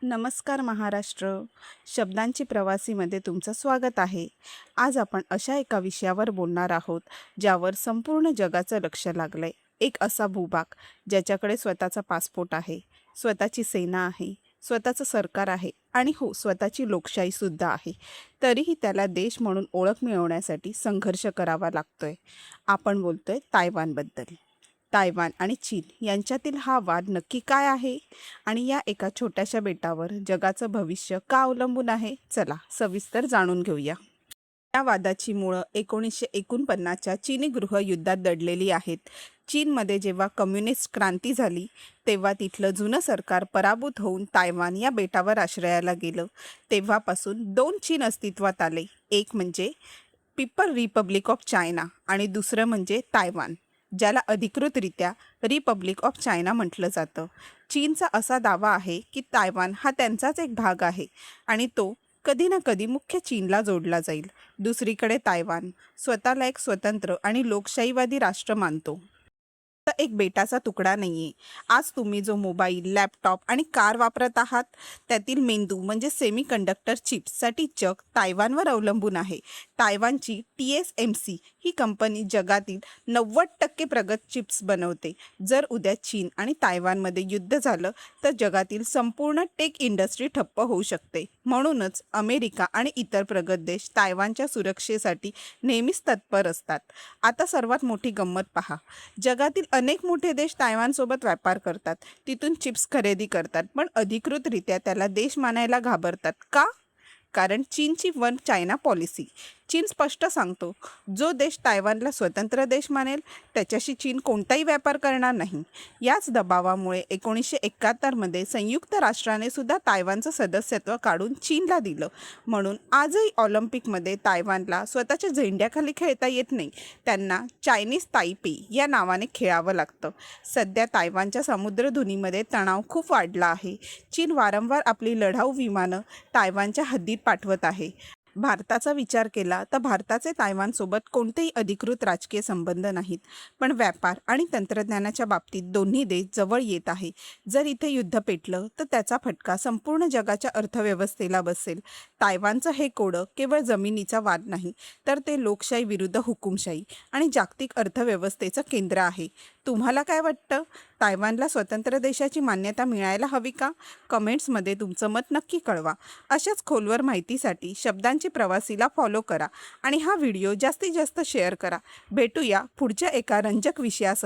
नमस्कार महाराष्ट्र. शब्दांची प्रवासीमध्ये तुमचं स्वागत आहे. आज आपण अशा एका विषयावर बोलणार आहोत ज्यावर संपूर्ण जगाचं लक्ष लागलंय. एक असा भूभाग ज्याच्याकडे स्वतःचा पासपोर्ट आहे, स्वतःची सेना आहे, स्वतःचं सरकार आहे आणि हो, स्वतःची लोकशाहीसुद्धा आहे. तरीही त्याला देश म्हणून ओळख मिळवण्यासाठी संघर्ष करावा लागतोय. आपण बोलतोय तायवानबद्दल. तायवान आणि चीन यांच्यातील हा वाद नक्की काय आहे आणि या एका छोट्याशा बेटावर जगाचं भविष्य का अवलंबून आहे? चला सविस्तर जाणून घेऊया. या वादाची मुळं 1949च्या चीनी गृहयुद्धात दडलेली आहेत. चीनमध्ये जेव्हा कम्युनिस्ट क्रांती झाली तेव्हा तिथलं जुनं सरकार पराभूत होऊन तायवान या बेटावर आश्रयाला गेलं. तेव्हापासून दोन चीन अस्तित्वात आले. एक म्हणजे पीपल रिपब्लिक ऑफ चायना आणि दुसरं म्हणजे तायवान, ज्याला अधिकृतरित्या रिपब्लिक ऑफ चायना म्हटलं जातं. चीनचा असा दावा आहे की तायवान हा त्यांचाच एक भाग आहे आणि तो कधी ना कधी मुख्य चीनला जोडला जाईल. दुसरीकडे तायवान स्वतःला एक स्वतंत्र आणि लोकशाहीवादी राष्ट्र मानतो. एक बेटाचा तुकडा नाहीये. आज तुम्ही जो मोबाईल, लॅपटॉप आणि कार वापरत आहात त्यातील मेंदू म्हणजे सेमी कंडक्टर चिप्ससाठी जग तायवानवर अवलंबून आहे. तायवानची TSMC ही कंपनी जगातील 90% प्रगत चिप्स बनवते. जर उद्या चीन आणि तायवानमध्ये युद्ध झालं तर जगातील संपूर्ण टेक इंडस्ट्री ठप्प होऊ शकते. म्हणूनच अमेरिका आणि इतर प्रगत देश तायवानच्या सुरक्षेसाठी नेहमीच तत्पर असतात. आता सर्वात मोठी गंमत पहा. जगातील अनेक मोठे देश तायवानसोबत व्यापार करतात, तिथून चिप्स खरेदी करतात, पण अधिकृतरित्या त्याला देश मानायला घाबरतात. का? कारण चीनची वन चायना पॉलिसी. चीन स्पष्ट सांगतो, जो देश तायवानला स्वतंत्र देश मानेल त्याच्याशी चीन कोणताही व्यापार करणार नाही. याच दबावामुळे 1971मध्ये संयुक्त राष्ट्राने सुद्धा तायवानचं सदस्यत्व काढून चीनला दिलं. म्हणून आजही ऑलिम्पिकमध्ये तायवानला स्वतःच्या झेंड्याखाली खेळता येत नाही. त्यांना चायनीज तायपे या नावाने खेळावं लागतं. सध्या तायवानच्या समुद्रधुनीमध्ये तणाव खूप वाढला आहे. चीन वारंवार आपली लढाऊ विमानं तायवानच्या हद्दीत पाठवत आहे. भारताचा विचार केला तर भारताचे तायवानसोबत कोणतेही अधिकृत राजकीय संबंध नाहीत, पण व्यापार आणि तंत्रज्ञानाच्या बाबतीत दोन्ही देश जवळ येत आहे. जर इथे युद्ध पेटलं तर त्याचा फटका संपूर्ण जगाच्या अर्थव्यवस्थेला बसेल. तायवानचं हे कोडं केवळ जमिनीचा वाद नाही, तर ते लोकशाही विरुद्ध हुकुमशाही आणि जागतिक अर्थव्यवस्थेचं केंद्र आहे. तुम्हाला काय वाटतं? तायवानला स्वतंत्र देशाची मान्यता मिळायला हवी का? कमेंट्समध्ये तुमचं मत नक्की कळवा. अशाच खोलवर माहितीसाठी शब्दांची प्रवासीला फॉलो करा आणि हा व्हिडिओ जास्तीत जास्त शेअर करा. भेटूया पुढच्या एका रंजक विषयासह.